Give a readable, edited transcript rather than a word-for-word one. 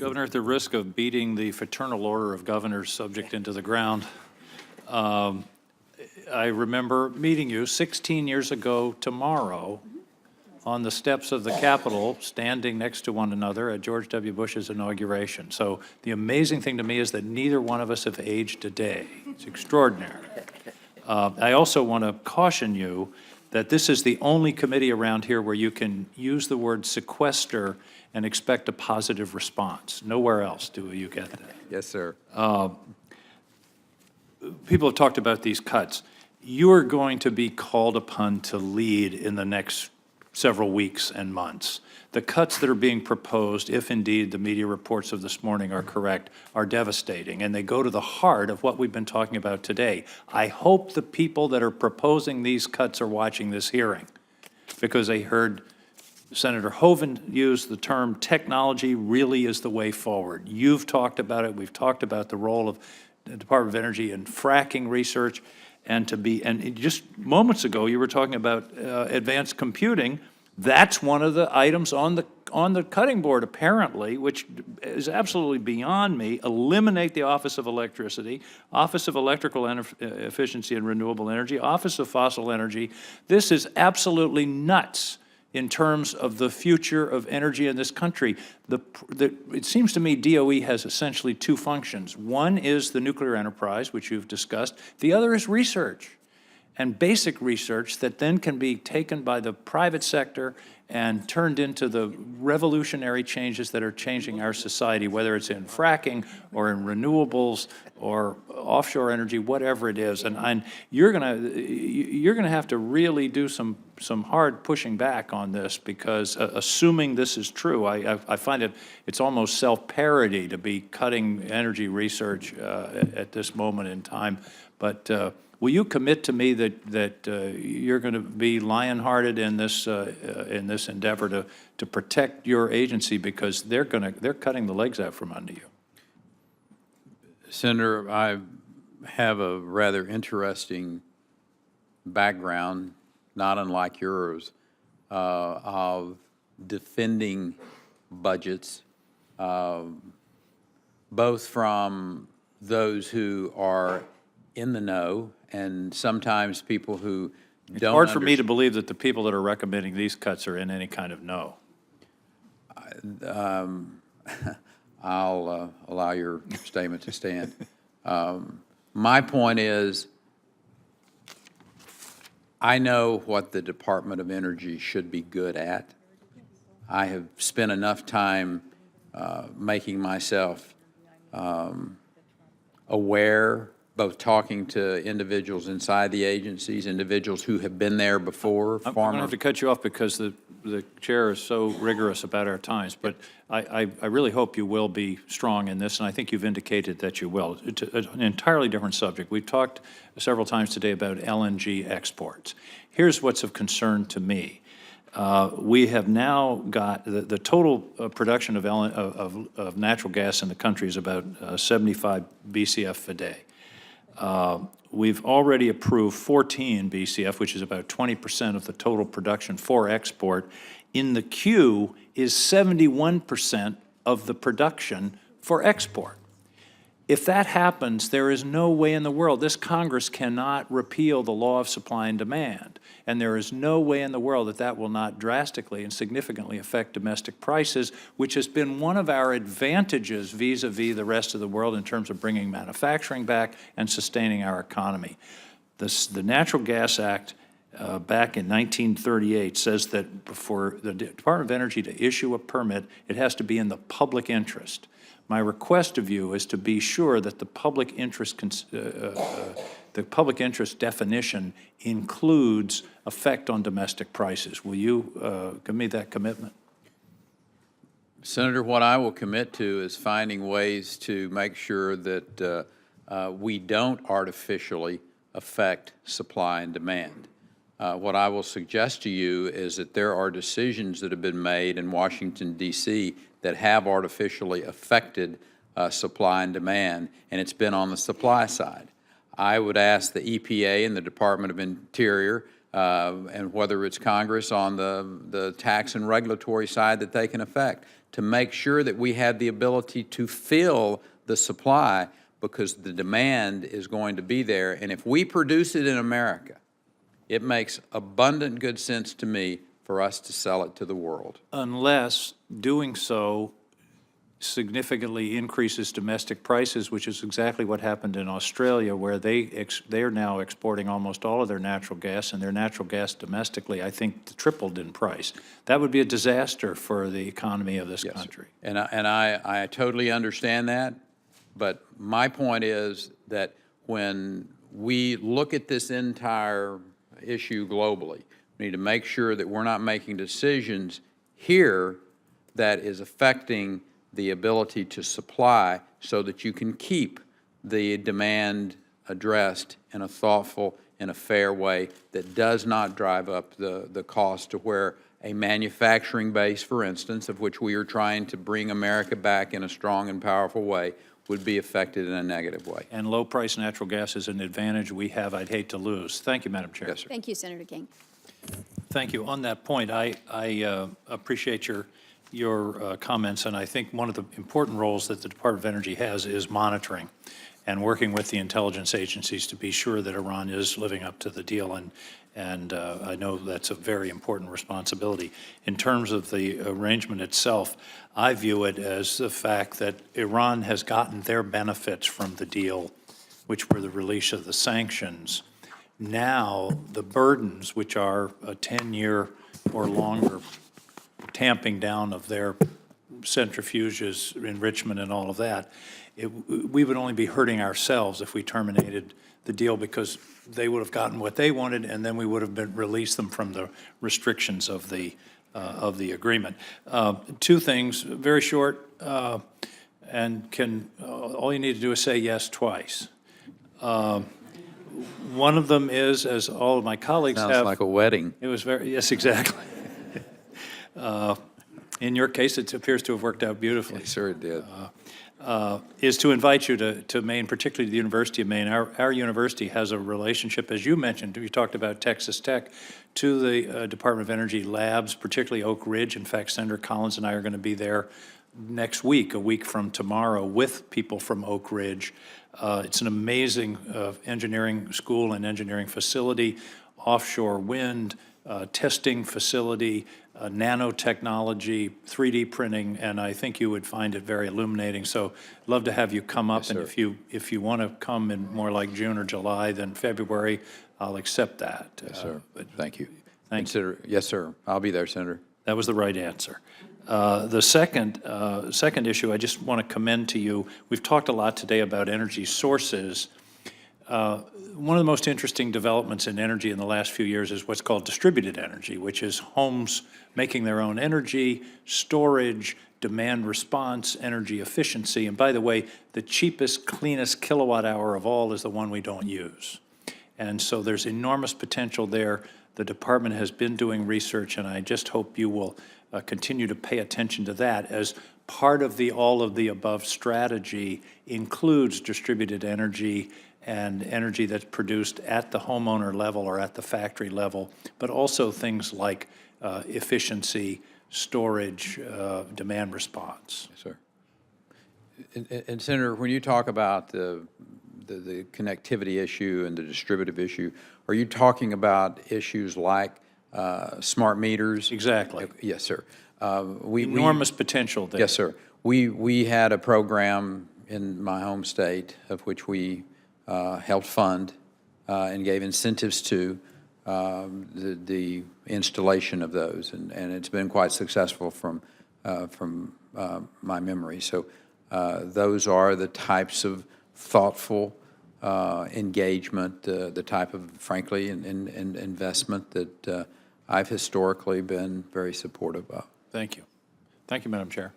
Governor, at the risk of beating the fraternal order of governors subject into the ground, I remember meeting you 16 years ago tomorrow on the steps of the Capitol, standing next to one another at George W. Bush's inauguration. So the amazing thing to me is that neither one of us have aged a day. It's extraordinary. I also want to caution you that this is the only committee around here where you can use the word sequester and expect a positive response. Nowhere else do you get that. Yes, sir. People have talked about these cuts. You are going to be called upon to lead in the next several weeks and months. The cuts that are being proposed, if indeed the media reports of this morning are correct, are devastating, and they go to the heart of what we've been talking about today. I hope the people that are proposing these cuts are watching this hearing, because they heard Senator Hoeven use the term technology really is the way forward. You've talked about it. We've talked about the role of the Department of Energy in fracking research, and just moments ago you were talking about advanced computing. That's one of the items on the cutting board, apparently, which is absolutely beyond me. Eliminate the Office of Electricity, Office of Electrical Efficiency and Renewable Energy, Office of Fossil Energy. This is absolutely nuts in terms of the future of energy in this country. It seems to me DOE has essentially two functions. One is the nuclear enterprise, which you've discussed. The other is research, and basic research that then can be taken by the private sector and turned into the revolutionary changes that are changing our society, whether it's in fracking or in renewables or offshore energy, whatever it is. And you're gonna have to really do some hard pushing back on this, because assuming this is true, I find it's almost self-parody to be cutting energy research at this moment in time. But will you commit to me that you're going to be lion-hearted in this endeavor to protect your agency, because they're cutting the legs out from under you? Senator, I have a rather interesting background, not unlike yours, of defending budgets, both from those who are in the know and sometimes people who don't. It's hard for me to believe that the people that are recommending these cuts are in any kind of know. I'll allow your statement to stand. My point is, I know what the Department of Energy should be good at. I have spent enough time making myself aware, both talking to individuals inside the agencies, individuals who have been there before. I'm going to have to cut you off because the chair is so rigorous about our times, but I really hope you will be strong in this, and I think you've indicated that you will. It's an entirely different subject. We've talked several times today about LNG exports. Here's what's of concern to me. We have now got the total production of natural gas in the country is about 75 BCF a day. We've already approved 14 BCF, which is about 20% of the total production for export. In the queue is 71% of the production for export. If that happens, there is no way in the world, this Congress cannot repeal the law of supply and demand. And there is no way in the world that that will not drastically and significantly affect domestic prices, which has been one of our advantages vis-a-vis the rest of the world in terms of bringing manufacturing back and sustaining our economy. The Natural Gas Act back in 1938 says that for the Department of Energy to issue a permit, it has to be in the public interest. My request of you is to be sure that the public interest definition includes effect on domestic prices. Will you give me that commitment? Senator, what I will commit to is finding ways to make sure that we don't artificially affect supply and demand. What I will suggest to you is that there are decisions that have been made in Washington, D.C. that have artificially affected supply and demand, and it's been on the supply side. I would ask the EPA and the Department of Interior and whether it's Congress on the tax and regulatory side that they can affect, to make sure that we have the ability to fill the supply, because the demand is going to be there. And if we produce it in America, it makes abundant good sense to me for us to sell it to the world. Unless doing so significantly increases domestic prices, which is exactly what happened in Australia, where they are now exporting almost all of their natural gas, and their natural gas domestically, I think, tripled in price. That would be a disaster for the economy of this country. And I totally understand that, but my point is that when we look at this entire issue globally, we need to make sure that we're not making decisions here that is affecting the ability to supply, so that you can keep the demand addressed in a thoughtful and a fair way that does not drive up the cost to where a manufacturing base, for instance, of which we are trying to bring America back in a strong and powerful way, would be affected in a negative way. And low-price natural gas is an advantage we have I'd hate to lose. Thank you, Madam Chair. Yes, sir. Thank you, Senator King. Thank you. On that point, I appreciate your comments, and I think one of the important roles that the Department of Energy has is monitoring and working with the intelligence agencies to be sure that Iran is living up to the deal, and I know that's a very important responsibility. In terms of the arrangement itself, I view it as the fact that Iran has gotten their benefits from the deal, which were the release of the sanctions. Now, the burdens, which are a 10-year or longer tamping down of their centrifuges, enrichment, and all of that, we would only be hurting ourselves if we terminated the deal, because they would have gotten what they wanted, and then we would have released them from the restrictions of the agreement. Two things, very short, and all you need to do is say yes twice. One of them is, as all of my colleagues have. Sounds like a wedding. It was yes, exactly. In your case, it appears to have worked out beautifully. Yes, sir, it did. Is to invite you to Maine, particularly the University of Maine. Our university has a relationship, as you mentioned, you talked about Texas Tech, to the Department of Energy labs, particularly Oak Ridge. In fact, Senator Collins and I are going to be there next week, a week from tomorrow, with people from Oak Ridge. It's an amazing engineering school and engineering facility, offshore wind, testing facility, nanotechnology, 3D printing, and I think you would find it very illuminating. So I'd love to have you come up, Yes, and if you want to come in more like June or July than February, I'll accept that. Yes, sir. Thank you. Thank you. Yes, sir. I'll be there, Senator. That was the right answer. The second issue, I just want to commend to you, we've talked a lot today about energy sources. One of the most interesting developments in energy in the last few years is what's called distributed energy, which is homes making their own energy, storage, demand response, energy efficiency. And by the way, the cheapest, cleanest kilowatt hour of all is the one we don't use. And so there's enormous potential there. The department has been doing research, and I just hope you will continue to pay attention to that, as part of the all of the above strategy includes distributed energy and energy that's produced at the homeowner level or at the factory level, but also things like efficiency, storage, demand response. Yes, sir. And Senator, when you talk about the connectivity issue and the distributive issue, are you talking about issues like smart meters? Exactly. Yes, sir. Enormous potential there. Yes, sir. We had a program in my home state of which we helped fund and gave incentives to the installation of those, and it's been quite successful from my memory. So those are the types of thoughtful engagement, the type of, frankly, investment that I've historically been very supportive of. Thank you. Thank you, Madam Chair.